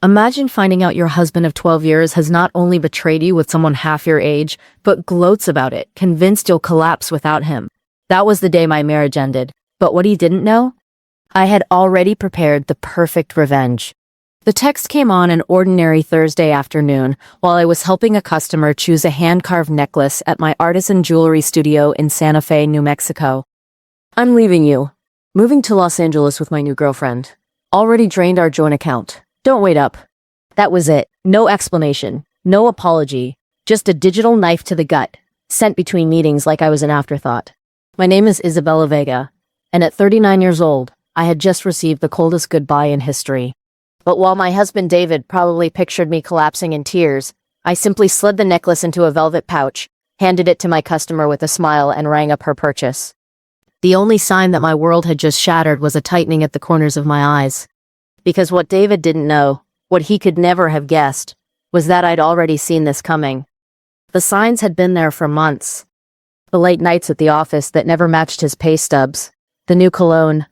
Imagine finding out your husband of 12 years has not only betrayed you with someone half your age, but gloats about it, convinced you'll collapse without him. That was the day my marriage ended. But what he didn't know? I had already prepared the perfect revenge. The text came on an ordinary Thursday afternoon while I was helping a customer choose a hand-carved necklace at my artisan jewelry studio in Santa Fe, New Mexico. I'm leaving you. Moving to Los Angeles with my new girlfriend. Already drained our joint account. Don't wait up. That was it. No explanation. No apology. Just a digital knife to the gut, sent between meetings like I was an afterthought. My name is Isabella Vega, and at 39 years old, I had just received the coldest goodbye in history. But while my husband David probably pictured me collapsing in tears, I simply slid the necklace into a velvet pouch, handed it to my customer with a smile, and rang up her purchase. The only sign that my world had just shattered was a tightening at the corners of my eyes. Because what David didn't know, what he could never have guessed, was that I'd already seen this coming. The signs had been there for months. The late nights at the office that never matched his pay stubs, the new cologne,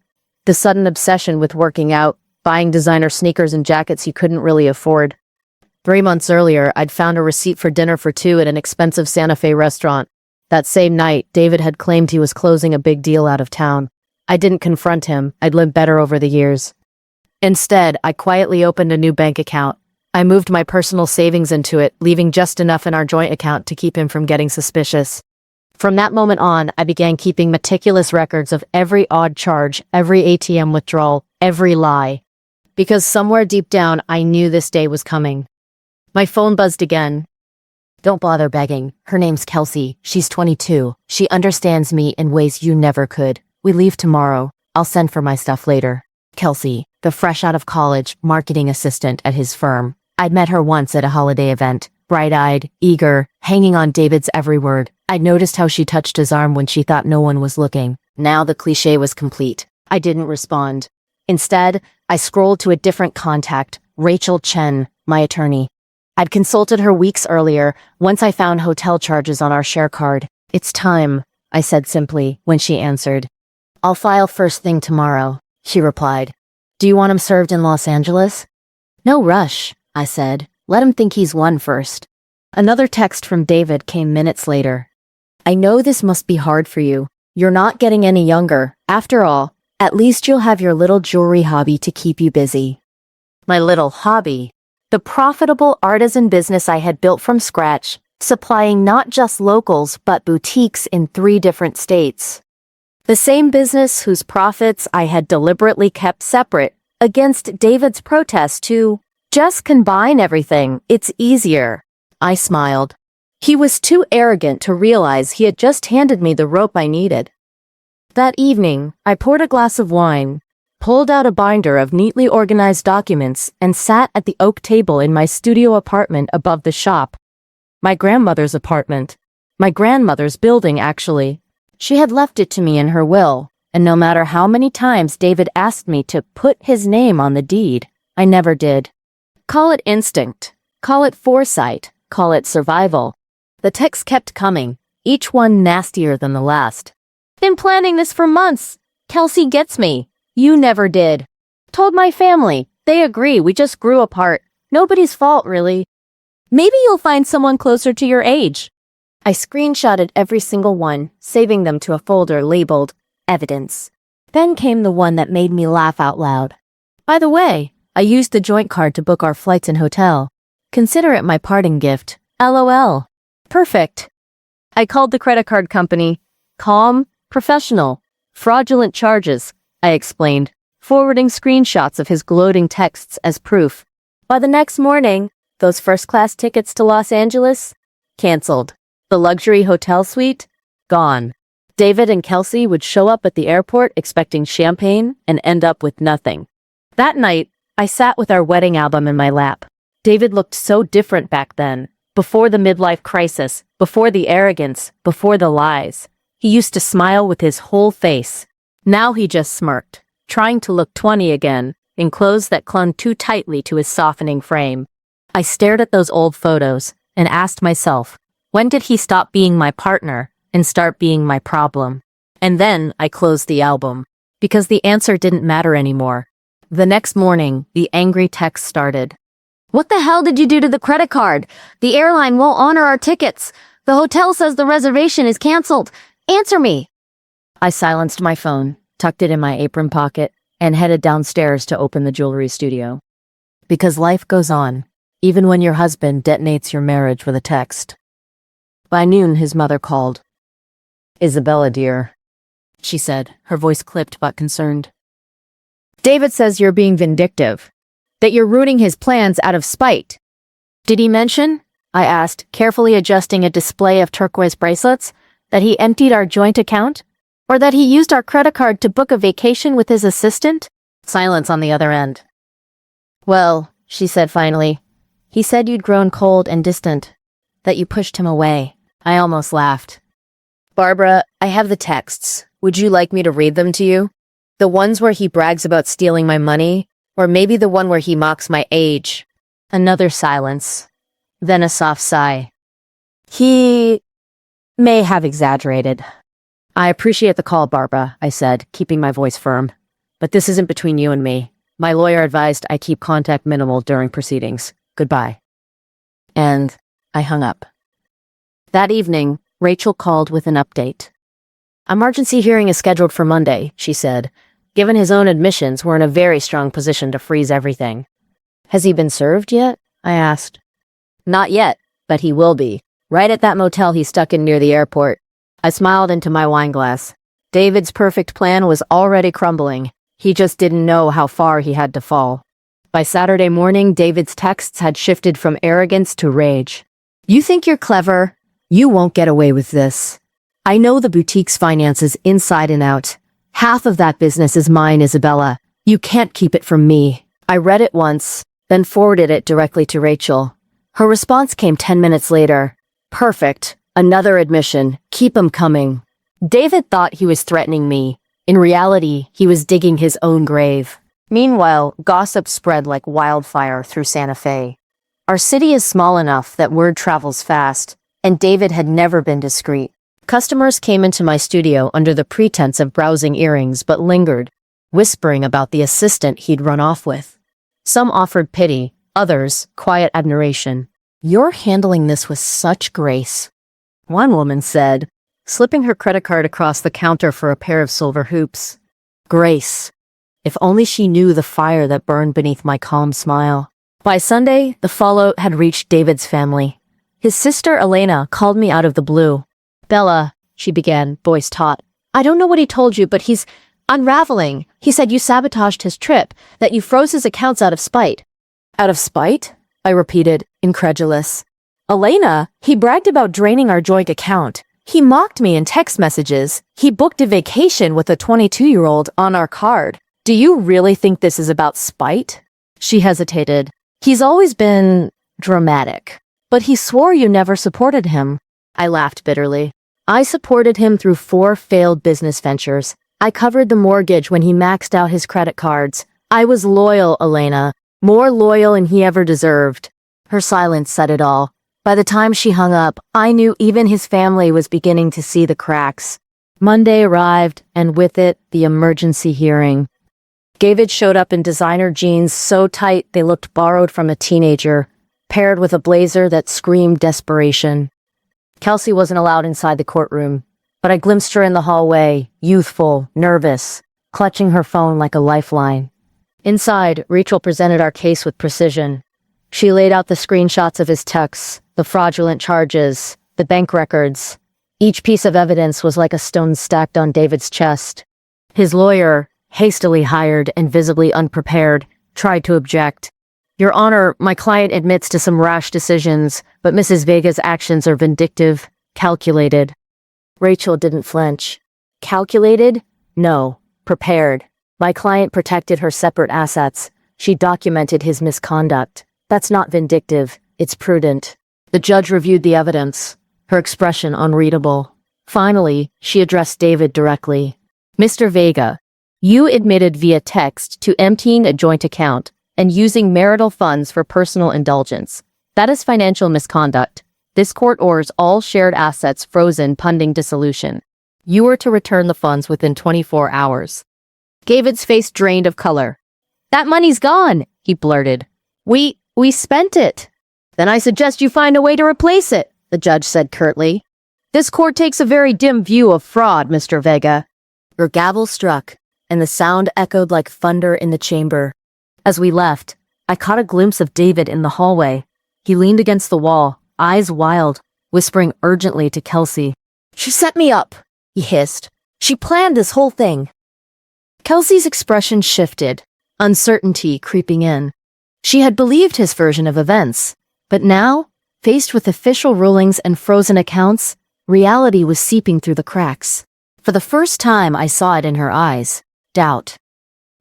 the sudden obsession with working out, buying designer sneakers and jackets he couldn't really afford. 3 months earlier, I'd found a receipt for dinner for two at an expensive Santa Fe restaurant. That same night, David had claimed he was closing a big deal out of town. I didn't confront him. I'd lived better over the years. Instead, I quietly opened a new bank account. I moved my personal savings into it, leaving just enough in our joint account to keep him from getting suspicious. From that moment on, I began keeping meticulous records of every odd charge, every ATM withdrawal, every lie. Because somewhere deep down, I knew this day was coming. My phone buzzed again. Don't bother begging. Her name's Kelsey. She's 22. She understands me in ways you never could. We leave tomorrow. I'll send for my stuff later. Kelsey, the fresh out of college marketing assistant at his firm. I'd met her once at a holiday event. Bright-eyed, eager, hanging on David's every word. I'd noticed how she touched his arm when she thought no one was looking. Now the cliché was complete. I didn't respond. Instead, I scrolled to a different contact, Rachel Chen, my attorney. I'd consulted her weeks earlier, once I found hotel charges on our share card. It's time, I said simply, when she answered. I'll file first thing tomorrow, she replied. Do you want him served in Los Angeles? No rush, I said. Let him think he's won first. Another text from David came minutes later. I know this must be hard for you. You're not getting any younger. After all, at least you'll have your little jewelry hobby to keep you busy. My little hobby. The profitable artisan business I had built from scratch, supplying not just locals but boutiques in 3 different states. The same business whose profits I had deliberately kept separate against David's protest to just combine everything. It's easier. I smiled. He was too arrogant to realize he had just handed me the rope I needed. That evening, I poured a glass of wine, pulled out a binder of neatly organized documents, and sat at the oak table in my studio apartment above the shop. My grandmother's apartment. My grandmother's building, actually. She had left it to me in her will, and no matter how many times David asked me to put his name on the deed, I never did. Call it instinct. Call it foresight. Call it survival. The texts kept coming, each one nastier than the last. Been planning this for months. Kelsey gets me. You never did. Told my family. They agree. We just grew apart. Nobody's fault, really. Maybe you'll find someone closer to your age. I screenshotted every single one, saving them to a folder labeled Evidence. Then came the one that made me laugh out loud. By the way, I used the joint card to book our flights and hotel. Consider it my parting gift. LOL. Perfect. I called the credit card company. Calm, professional, fraudulent charges, I explained, forwarding screenshots of his gloating texts as proof. By the next morning, those first-class tickets to Los Angeles? Canceled. The luxury hotel suite? Gone. David and Kelsey would show up at the airport expecting champagne and end up with nothing. That night, I sat with our wedding album in my lap. David looked so different back then, before the midlife crisis, before the arrogance, before the lies. He used to smile with his whole face. Now he just smirked, trying to look 20 again, in clothes that clung too tightly to his softening frame. I stared at those old photos and asked myself, when did he stop being my partner and start being my problem? And then I closed the album, because the answer didn't matter anymore. The next morning, the angry text started. What the hell did you do to the credit card? The airline won't honor our tickets. The hotel says the reservation is canceled. Answer me. I silenced my phone, tucked it in my apron pocket, and headed downstairs to open the jewelry studio. Because life goes on, even when your husband detonates your marriage with a text. By noon, his mother called. "Isabella, dear," she said, her voice clipped but concerned. "David says you're being vindictive, that you're ruining his plans out of spite." "Did he mention," I asked, carefully adjusting a display of turquoise bracelets, "that he emptied our joint account? Or that he used our credit card to book a vacation with his assistant?" Silence on the other end. "Well," she said finally, "he said you'd grown cold and distant, that you pushed him away." I almost laughed. "Barbara, I have the texts. Would you like me to read them to you? The ones where he brags about stealing my money, or maybe the one where he mocks my age." Another silence, then a soft sigh. "He may have exaggerated." "I appreciate the call, Barbara," I said, keeping my voice firm. "But this isn't between you and me. My lawyer advised I keep contact minimal during proceedings. Goodbye." And I hung up. That evening, Rachel called with an update. "Emergency hearing is scheduled for Monday," she said. "Given his own admissions, we're in a very strong position to freeze everything." "Has he been served yet?" I asked. "Not yet, but he will be. Right at that motel he stuck in near the airport." I smiled into my wine glass. David's perfect plan was already crumbling. He just didn't know how far he had to fall. By Saturday morning, David's texts had shifted from arrogance to rage. "You think you're clever? You won't get away with this. I know the boutique's finances inside and out. Half of that business is mine, Isabella. You can't keep it from me." I read it once, then forwarded it directly to Rachel. Her response came 10 minutes later. "Perfect. Another admission. Keep 'em coming." David thought he was threatening me. In reality, he was digging his own grave. Meanwhile, gossip spread like wildfire through Santa Fe. Our city is small enough that word travels fast, and David had never been discreet. Customers came into my studio under the pretense of browsing earrings but lingered, whispering about the assistant he'd run off with. Some offered pity, others quiet admiration. "You're handling this with such grace," one woman said, slipping her credit card across the counter for a pair of silver hoops. Grace. If only she knew the fire that burned beneath my calm smile. By Sunday, the fallout had reached David's family. His sister Elena called me out of the blue. "Bella," she began, voice taut, "I don't know what he told you, but he's unraveling. He said you sabotaged his trip, that you froze his accounts out of spite." "Out of spite?" I repeated, incredulous. "Elena, he bragged about draining our joint account. He mocked me in text messages. He booked a vacation with a 22-year-old on our card. Do you really think this is about spite?" She hesitated. "He's always been dramatic. But he swore you never supported him." I laughed bitterly. "I supported him through 4 failed business ventures. I covered the mortgage when he maxed out his credit cards. I was loyal, Elena. More loyal than he ever deserved." Her silence said it all. By the time she hung up, I knew even his family was beginning to see the cracks. Monday arrived, and with it, the emergency hearing. David showed up in designer jeans so tight they looked borrowed from a teenager, paired with a blazer that screamed desperation. Kelsey wasn't allowed inside the courtroom, but I glimpsed her in the hallway, youthful, nervous, clutching her phone like a lifeline. Inside, Rachel presented our case with precision. She laid out the screenshots of his texts, the fraudulent charges, the bank records. Each piece of evidence was like a stone stacked on David's chest. His lawyer, hastily hired and visibly unprepared, tried to object. "Your Honor, my client admits to some rash decisions, but Mrs. Vega's actions are vindictive, calculated." Rachel didn't flinch. Calculated? No. Prepared. My client protected her separate assets. She documented his misconduct. That's not vindictive. It's prudent. The judge reviewed the evidence, her expression unreadable. Finally, she addressed David directly. "Mr. Vega, you admitted via text to emptying a joint account and using marital funds for personal indulgence. That is financial misconduct. This court orders all shared assets frozen pending dissolution. You are to return the funds within 24 hours. David's face drained of color. "That money's gone," he blurted. We spent it. Then I suggest you find a way to replace it, the judge said curtly. This court takes a very dim view of fraud, Mr. Vega. Her gavel struck, and the sound echoed like thunder in the chamber. As we left, I caught a glimpse of David in the hallway. He leaned against the wall, eyes wild, whispering urgently to Kelsey. She set me up, he hissed. She planned this whole thing. Kelsey's expression shifted, uncertainty creeping in. She had believed his version of events, but now, faced with official rulings and frozen accounts, reality was seeping through the cracks. For the first time, I saw it in her eyes. Doubt.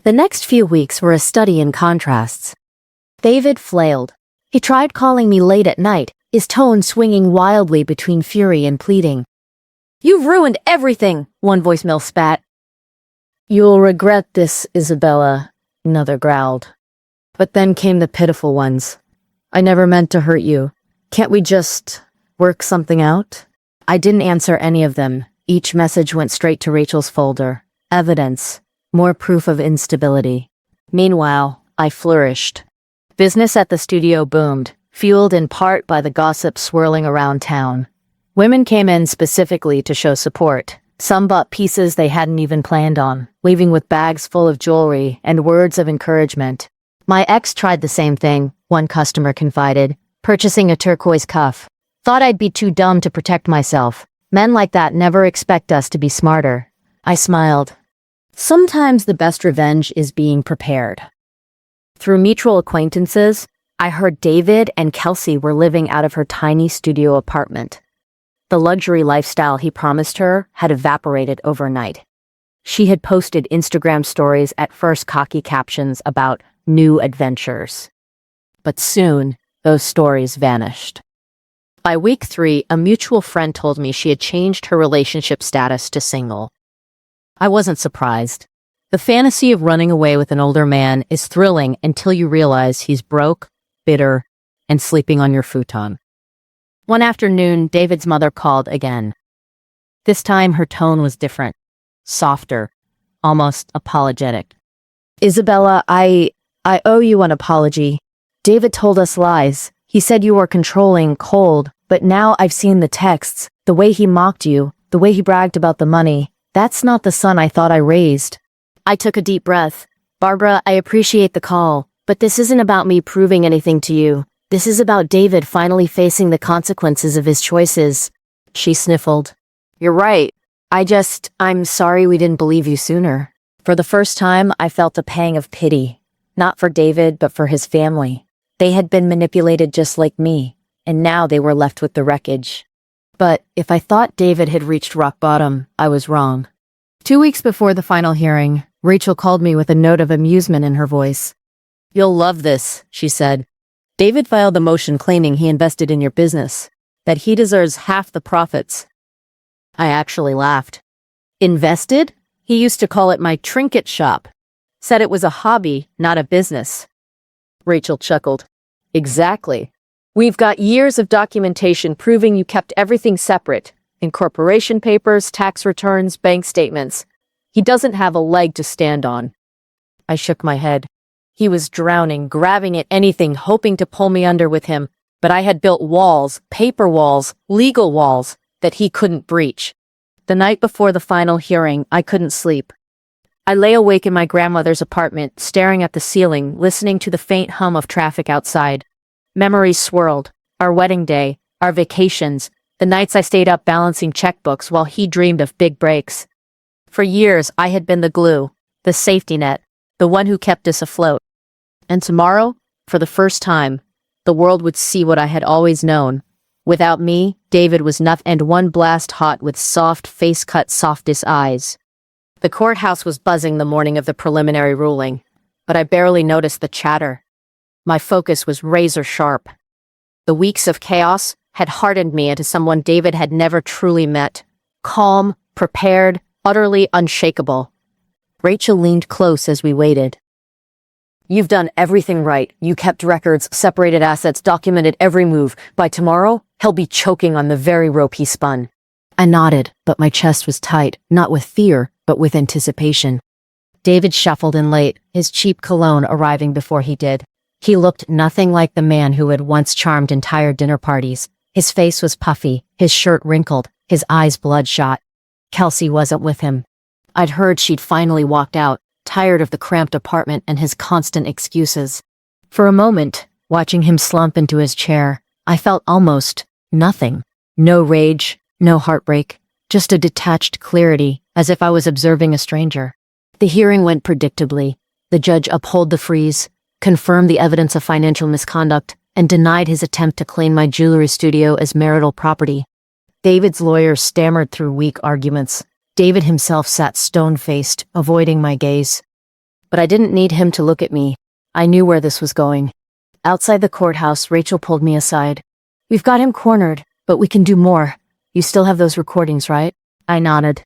The next few weeks were a study in contrasts. David flailed. He tried calling me late at night, his tone swinging wildly between fury and pleading. You've ruined everything, one voicemail spat. You'll regret this, Isabella, another growled. But then came the pitiful ones. I never meant to hurt you. Can't we just work something out? I didn't answer any of them. Each message went straight to Rachel's folder. Evidence. More proof of instability. Meanwhile, I flourished. Business at the studio boomed, fueled in part by the gossip swirling around town. Women came in specifically to show support. Some bought pieces they hadn't even planned on, leaving with bags full of jewelry and words of encouragement. My ex tried the same thing, one customer confided, purchasing a turquoise cuff. Thought I'd be too dumb to protect myself. Men like that never expect us to be smarter. I smiled. Sometimes the best revenge is being prepared. Through mutual acquaintances, I heard David and Kelsey were living out of her tiny studio apartment. The luxury lifestyle he promised her had evaporated overnight. She had posted Instagram stories at first cocky captions about new adventures. But soon, those stories vanished. By week 3, a mutual friend told me she had changed her relationship status to single. I wasn't surprised. The fantasy of running away with an older man is thrilling until you realize he's broke, bitter, and sleeping on your futon. One afternoon, David's mother called again. This time, her tone was different, softer, almost apologetic. Isabella, I owe you an apology. David told us lies. He said you were controlling, cold, but now I've seen the texts, the way he mocked you, the way he bragged about the money. That's not the son I thought I raised. I took a deep breath. Barbara, I appreciate the call, but this isn't about me proving anything to you. This is about David finally facing the consequences of his choices. She sniffled. You're right. I'm sorry we didn't believe you sooner. For the first time, I felt a pang of pity. Not for David, but for his family. They had been manipulated just like me, and now they were left with the wreckage. But if I thought David had reached rock bottom, I was wrong. 2 weeks before the final hearing, Rachel called me with a note of amusement in her voice. You'll love this, she said. David filed a motion claiming he invested in your business, that he deserves half the profits. I actually laughed. Invested? He used to call it my trinket shop. Said it was a hobby, not a business. Rachel chuckled. Exactly. We've got years of documentation proving you kept everything separate. Incorporation papers, tax returns, bank statements. He doesn't have a leg to stand on. I shook my head. He was drowning, grabbing at anything, hoping to pull me under with him. But I had built walls, paper walls, legal walls, that he couldn't breach. The night before the final hearing, I couldn't sleep. I lay awake in my grandmother's apartment, staring at the ceiling, listening to the faint hum of traffic outside. Memories swirled. Our wedding day, our vacations, the nights I stayed up balancing checkbooks while he dreamed of big breaks. For years, I had been the glue, the safety net, the one who kept us afloat. And tomorrow, for the first time, the world would see what I had always known. Without me, David was nothing and one blast hot with soft, face-cut softest eyes. The courthouse was buzzing the morning of the preliminary ruling, but I barely noticed the chatter. My focus was razor sharp. The weeks of chaos had hardened me into someone David had never truly met. Calm, prepared, utterly unshakable. Rachel leaned close as we waited. You've done everything right. You kept records, separated assets, documented every move. By tomorrow, he'll be choking on the very rope he spun. I nodded, but my chest was tight, not with fear, but with anticipation. David shuffled in late, his cheap cologne arriving before he did. He looked nothing like the man who had once charmed entire dinner parties. His face was puffy, his shirt wrinkled, his eyes bloodshot. Kelsey wasn't with him. I'd heard she'd finally walked out, tired of the cramped apartment and his constant excuses. For a moment, watching him slump into his chair, I felt almost nothing. No rage, no heartbreak, just a detached clarity, as if I was observing a stranger. The hearing went predictably. The judge upheld the freeze, confirmed the evidence of financial misconduct, and denied his attempt to claim my jewelry studio as marital property. David's lawyer stammered through weak arguments. David himself sat stone-faced, avoiding my gaze. But I didn't need him to look at me. I knew where this was going. Outside the courthouse, Rachel pulled me aside. "We've got him cornered, but we can do more. You still have those recordings, right?" I nodded.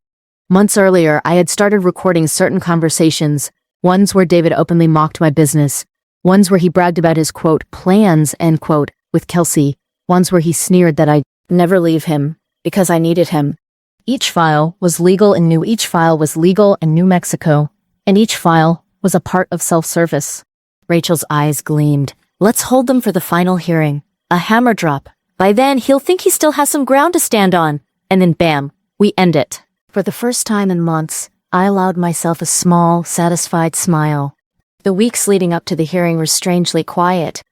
Months earlier, I had started recording certain conversations, ones where David openly mocked my business, ones where he bragged about his, quote, plans, end quote, with Kelsey, ones where he sneered that I'd never leave him, because I needed him. Each file was legal in New Mexico, and each file was a part of self-service. Rachel's eyes gleamed. "Let's hold them for the final hearing. A hammer drop. By then, he'll think he still has some ground to stand on. And then bam, we end it." For the first time in months, I allowed myself a small, satisfied smile. The weeks leading up to the hearing were strangely quiet.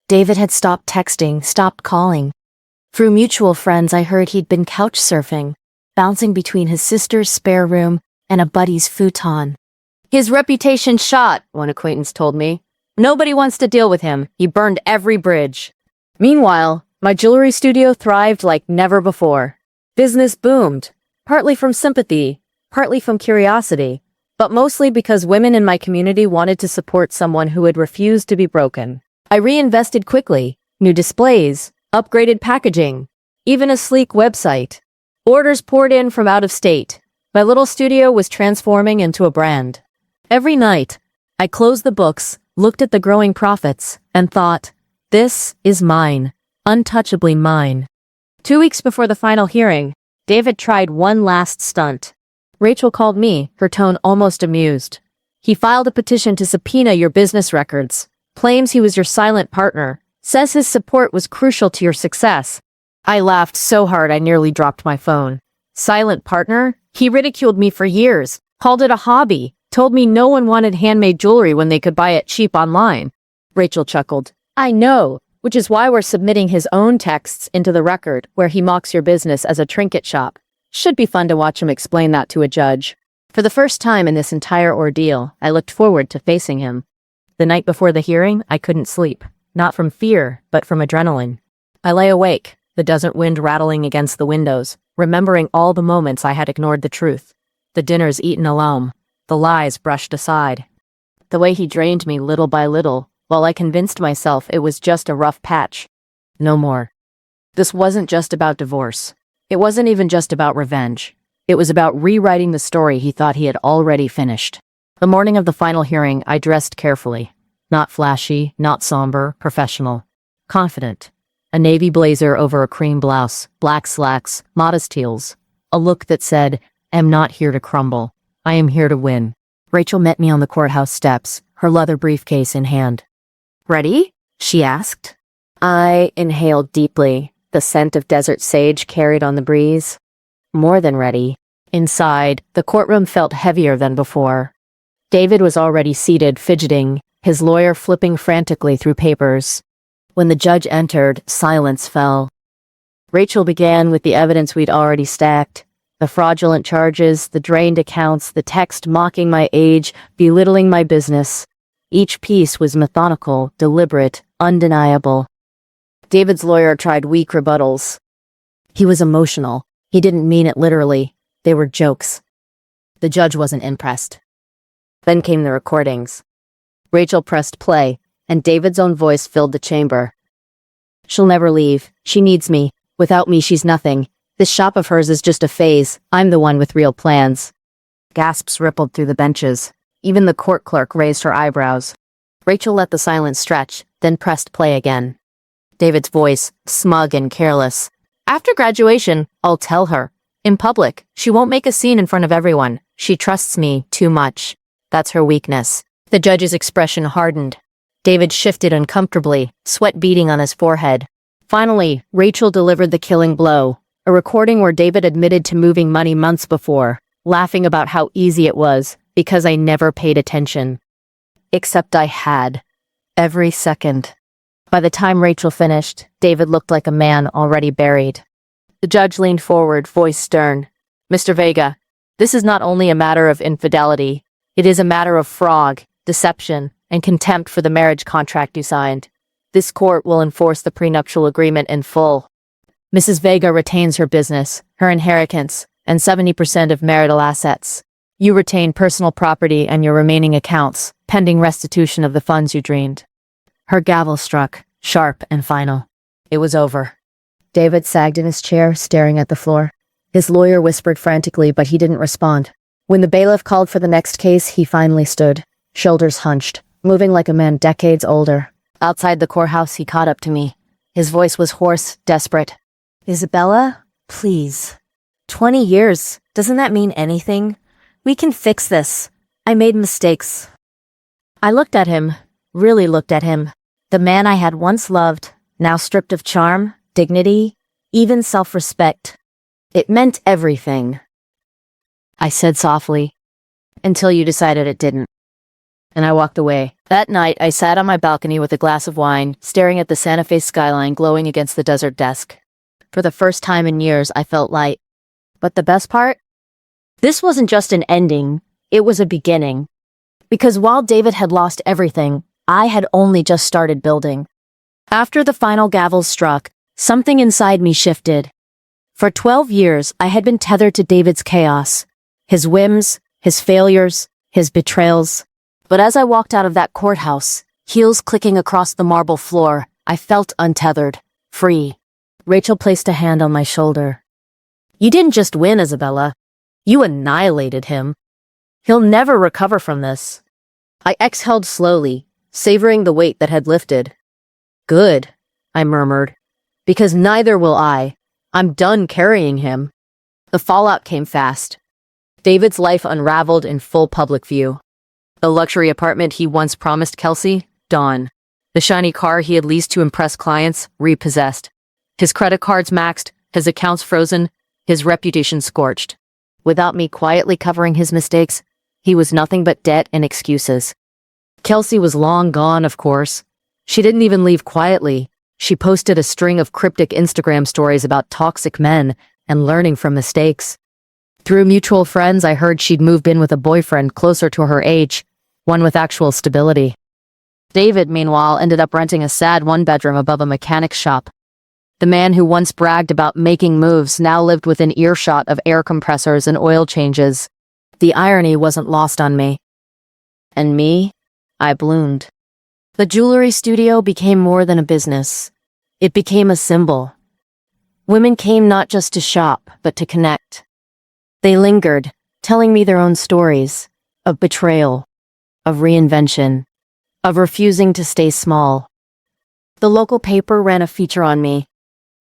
David had stopped texting, stopped calling. Through mutual friends, I heard he'd been couch surfing, bouncing between his sister's spare room and a buddy's futon. "His reputation's shot," one acquaintance told me. "Nobody wants to deal with him. He burned every bridge." Meanwhile, my jewelry studio thrived like never before. Business boomed, partly from sympathy, partly from curiosity, but mostly because women in my community wanted to support someone who had refused to be broken. I reinvested quickly. New displays, upgraded packaging, even a sleek website. Orders poured in from out of state. My little studio was transforming into a brand. Every night, I closed the books, looked at the growing profits, and thought, this is mine, untouchably mine. 2 weeks before the final hearing, David tried one last stunt. Rachel called me, her tone almost amused. "He filed a petition to subpoena your business records, claims he was your silent partner, says his support was crucial to your success." I laughed so hard I nearly dropped my phone. Silent partner? He ridiculed me for years, called it a hobby, told me no one wanted handmade jewelry when they could buy it cheap online. Rachel chuckled. "I know, which is why we're submitting his own texts into the record where he mocks your business as a trinket shop. Should be fun to watch him explain that to a judge." For the first time in this entire ordeal, I looked forward to facing him. The night before the hearing, I couldn't sleep. Not from fear, but from adrenaline. I lay awake, the desert wind rattling against the windows, remembering all the moments I had ignored the truth. The dinners eaten alone, the lies brushed aside. The way he drained me little by little, while I convinced myself it was just a rough patch. No more. This wasn't just about divorce. It wasn't even just about revenge. It was about rewriting the story he thought he had already finished. The morning of the final hearing, I dressed carefully. Not flashy, not somber, professional. Confident. A navy blazer over a cream blouse, black slacks, modest heels. A look that said, "I'm not here to crumble. I am here to win." Rachel met me on the courthouse steps, her leather briefcase in hand. "Ready?" she asked. I inhaled deeply. The scent of desert sage carried on the breeze. More than ready. Inside, the courtroom felt heavier than before. David was already seated, fidgeting, his lawyer flipping frantically through papers. When the judge entered, silence fell. Rachel began with the evidence we'd already stacked. The fraudulent charges, the drained accounts, the text mocking my age, belittling my business. Each piece was methodical, deliberate, undeniable. David's lawyer tried weak rebuttals. He was emotional. He didn't mean it literally. They were jokes. The judge wasn't impressed. Then came the recordings. Rachel pressed play, and David's own voice filled the chamber. "She'll never leave. She needs me. Without me, she's nothing. This shop of hers is just a phase. I'm the one with real plans." Gasps rippled through the benches. Even the court clerk raised her eyebrows. Rachel let the silence stretch, then pressed play again. David's voice, smug and careless. "After graduation, I'll tell her. In public, she won't make a scene in front of everyone. She trusts me too much. That's her weakness." The judge's expression hardened. David shifted uncomfortably, sweat beading on his forehead. Finally, Rachel delivered the killing blow, a recording where David admitted to moving money months before, laughing about how easy it was, because I never paid attention. Except I had. Every second. By the time Rachel finished, David looked like a man already buried. The judge leaned forward, voice stern. "Mr. Vega, this is not only a matter of infidelity, it is a matter of fraud, deception, and contempt for the marriage contract you signed. This court will enforce the prenuptial agreement in full. Mrs. Vega retains her business, her inheritance, and 70% of marital assets. You retain personal property and your remaining accounts, pending restitution of the funds you drained." Her gavel struck, sharp and final. It was over. David sagged in his chair, staring at the floor. His lawyer whispered frantically, but he didn't respond. When the bailiff called for the next case, he finally stood, shoulders hunched, moving like a man decades older. Outside the courthouse, he caught up to me. His voice was hoarse, desperate. "Isabella, please. 20 years. Doesn't that mean anything? We can fix this. I made mistakes." I looked at him, really looked at him. The man I had once loved, now stripped of charm, dignity, even self-respect. It meant everything. I said softly, "Until you decided it didn't." And I walked away. That night, I sat on my balcony with a glass of wine, staring at the Santa Fe skyline glowing against the desert desk. For the first time in years, I felt light. But the best part? This wasn't just an ending, it was a beginning. Because while David had lost everything, I had only just started building. After the final gavel struck, something inside me shifted. For 12 years, I had been tethered to David's chaos, his whims, his failures, his betrayals. But as I walked out of that courthouse, heels clicking across the marble floor, I felt untethered, free. Rachel placed a hand on my shoulder. "You didn't just win, Isabella. You annihilated him. He'll never recover from this." I exhaled slowly, savoring the weight that had lifted. "Good," I murmured, "because neither will I. I'm done carrying him." The fallout came fast. David's life unraveled in full public view. The luxury apartment he once promised Kelsey, gone. The shiny car he had leased to impress clients, repossessed. His credit cards maxed, his accounts frozen, his reputation scorched. Without me quietly covering his mistakes, he was nothing but debt and excuses. Kelsey was long gone, of course. She didn't even leave quietly. She posted a string of cryptic Instagram stories about toxic men and learning from mistakes. Through mutual friends, I heard she'd moved in with a boyfriend closer to her age, one with actual stability. David, meanwhile, ended up renting a sad one-bedroom above a mechanic's shop. The man who once bragged about making moves now lived within earshot of air compressors and oil changes. The irony wasn't lost on me. And me? I bloomed. The jewelry studio became more than a business. It became a symbol. Women came not just to shop, but to connect. They lingered, telling me their own stories, of betrayal, of reinvention, of refusing to stay small. The local paper ran a feature on me.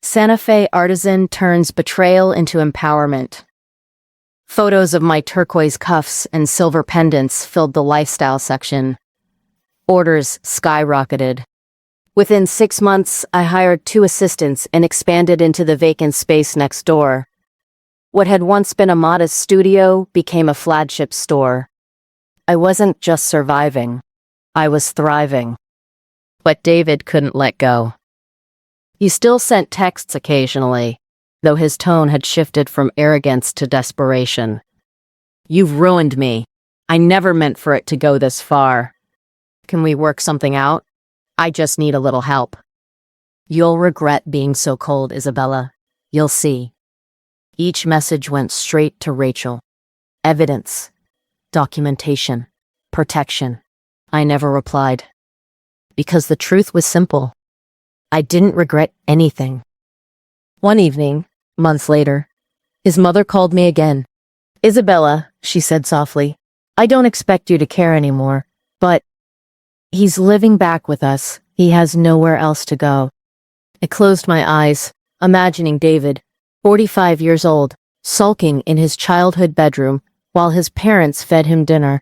Santa Fe artisan turns betrayal into empowerment. Photos of my turquoise cuffs and silver pendants filled the lifestyle section. Orders skyrocketed. Within 6 months, I hired 2 assistants and expanded into the vacant space next door. What had once been a modest studio became a flagship store. I wasn't just surviving. I was thriving. But David couldn't let go. He still sent texts occasionally, though his tone had shifted from arrogance to desperation. "You've ruined me. I never meant for it to go this far. Can we work something out? I just need a little help." "You'll regret being so cold, Isabella. You'll see." Each message went straight to Rachel. Evidence, documentation, protection. I never replied. Because the truth was simple. I didn't regret anything. One evening, months later, his mother called me again. "Isabella," she said softly, "I don't expect you to care anymore, but he's living back with us. He has nowhere else to go." I closed my eyes, imagining David, 45 years old, sulking in his childhood bedroom while his parents fed him dinner.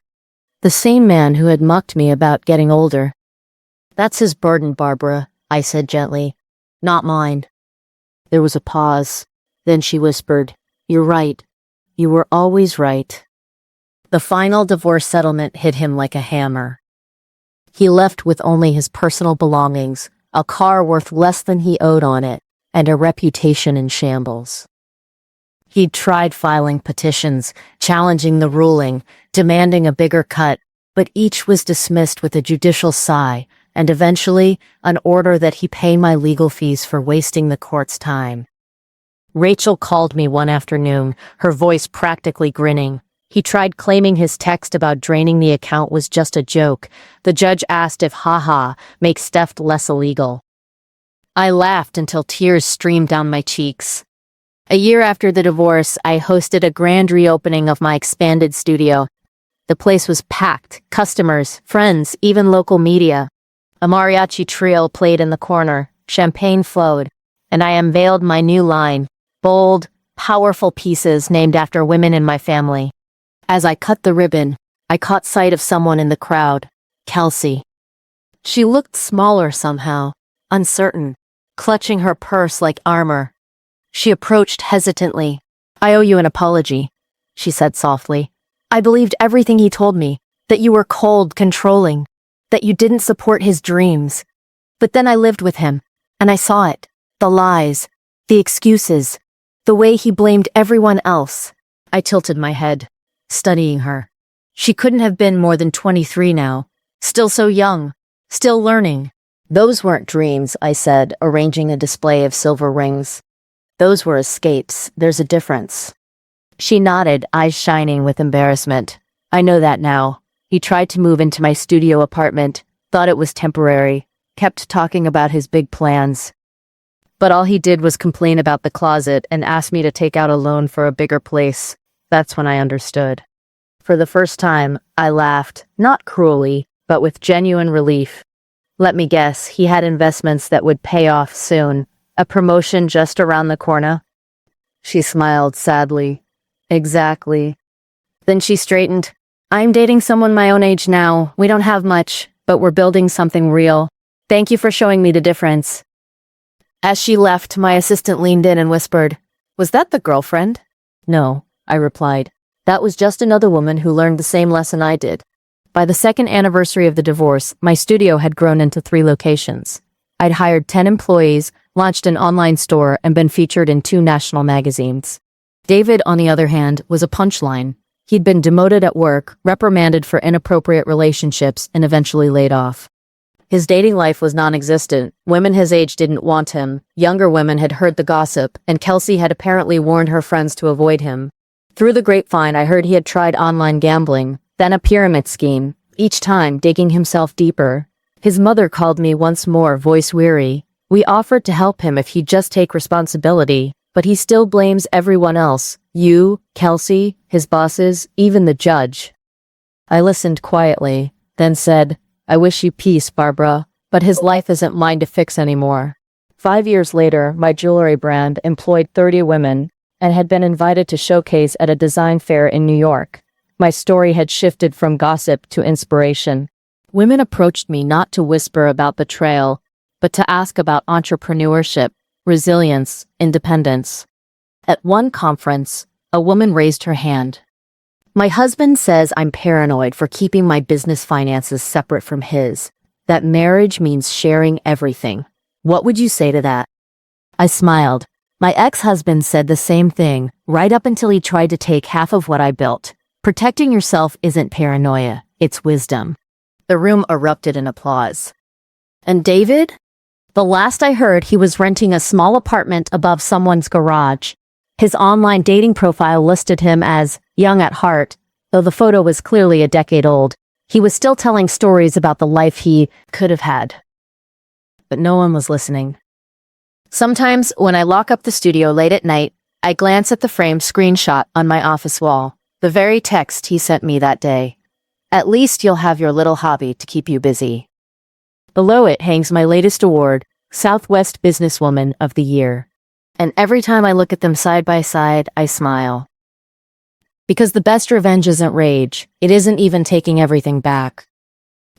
The same man who had mocked me about getting older. That's his burden, Barbara, I said gently. Not mine. There was a pause. Then she whispered, You're right. You were always right. The final divorce settlement hit him like a hammer. He left with only his personal belongings, a car worth less than he owed on it, and a reputation in shambles. He'd tried filing petitions, challenging the ruling, demanding a bigger cut, but each was dismissed with a judicial sigh, and eventually an order that he pay my legal fees for wasting the court's time. Rachel called me one afternoon, her voice practically grinning. He tried claiming his text about draining the account was just a joke. The judge asked if haha makes theft less illegal. I laughed until tears streamed down my cheeks. A year after the divorce, I hosted a grand reopening of my expanded studio. The place was packed, customers, friends, even local media. A mariachi trio played in the corner, champagne flowed, and I unveiled my new line, bold, powerful pieces named after women in my family. As I cut the ribbon, I caught sight of someone in the crowd, Kelsey. She looked smaller somehow, uncertain, clutching her purse like armor. She approached hesitantly. I owe you an apology, she said softly. I believed everything he told me, that you were cold, controlling, that you didn't support his dreams. But then I lived with him, and I saw it, the lies, the excuses, the way he blamed everyone else. I tilted my head, studying her. She couldn't have been more than 23 now, still so young, still learning. Those weren't dreams, I said, arranging a display of silver rings. Those were escapes. There's a difference. She nodded, eyes shining with embarrassment. I know that now. He tried to move into my studio apartment, thought it was temporary, kept talking about his big plans. But all he did was complain about the closet and ask me to take out a loan for a bigger place. That's when I understood. For the first time, I laughed, not cruelly, but with genuine relief. Let me guess, he had investments that would pay off soon. A promotion just around the corner? She smiled sadly. Exactly. Then she straightened. I'm dating someone my own age now. We don't have much, but we're building something real. Thank you for showing me the difference. As she left, my assistant leaned in and whispered, Was that the girlfriend? No, I replied. That was just another woman who learned the same lesson I did. By the second anniversary of the divorce, my studio had grown into 3 locations. I'd hired 10 employees, launched an online store, and been featured in 2 national magazines. David, on the other hand, was a punchline. He'd been demoted at work, reprimanded for inappropriate relationships, and eventually laid off. His dating life was non-existent. Women his age didn't want him. Younger women had heard the gossip, and Kelsey had apparently warned her friends to avoid him. Through the grapevine, I heard he had tried online gambling, then a pyramid scheme, each time digging himself deeper. His mother called me once more, voice weary. We offered to help him if he'd just take responsibility, but he still blames everyone else. You, Kelsey, his bosses, even the judge. I listened quietly, then said, I wish you peace, Barbara, but his life isn't mine to fix anymore. 5 years later, my jewelry brand employed 30 women and had been invited to showcase at a design fair in New York. My story had shifted from gossip to inspiration. Women approached me not to whisper about betrayal, but to ask about entrepreneurship, resilience, independence. At one conference, a woman raised her hand. My husband says I'm paranoid for keeping my business finances separate from his, that marriage means sharing everything. What would you say to that? I smiled. My ex-husband said the same thing, right up until he tried to take half of what I built. Protecting yourself isn't paranoia, it's wisdom. The room erupted in applause. And David? The last I heard, he was renting a small apartment above someone's garage. His online dating profile listed him as young at heart, though the photo was clearly a decade old. He was still telling stories about the life he could have had. But no one was listening. Sometimes, when I lock up the studio late at night, I glance at the framed screenshot on my office wall, the very text he sent me that day. At least you'll have your little hobby to keep you busy. Below it hangs my latest award, Southwest Businesswoman of the Year. And every time I look at them side by side, I smile. Because the best revenge isn't rage, it isn't even taking everything back.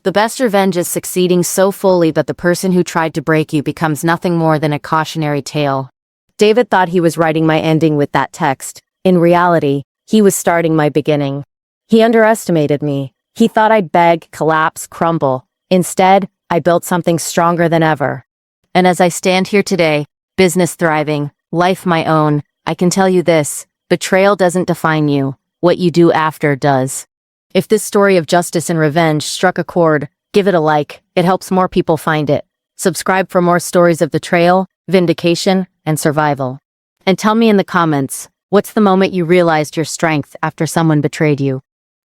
The best revenge is succeeding so fully that the person who tried to break you becomes nothing more than a cautionary tale. David thought he was writing my ending with that text. In reality, he was starting my beginning. He underestimated me. He thought I'd beg, collapse, crumble. Instead, I built something stronger than ever. And as I stand here today, business thriving, life my own, I can tell you this: betrayal doesn't define you. What you do after does. If this story of justice and revenge struck a chord, give it a like. It helps more people find it. Subscribe for more stories of betrayal, vindication, and survival. And tell me in the comments, what's the moment you realized your strength after someone betrayed you?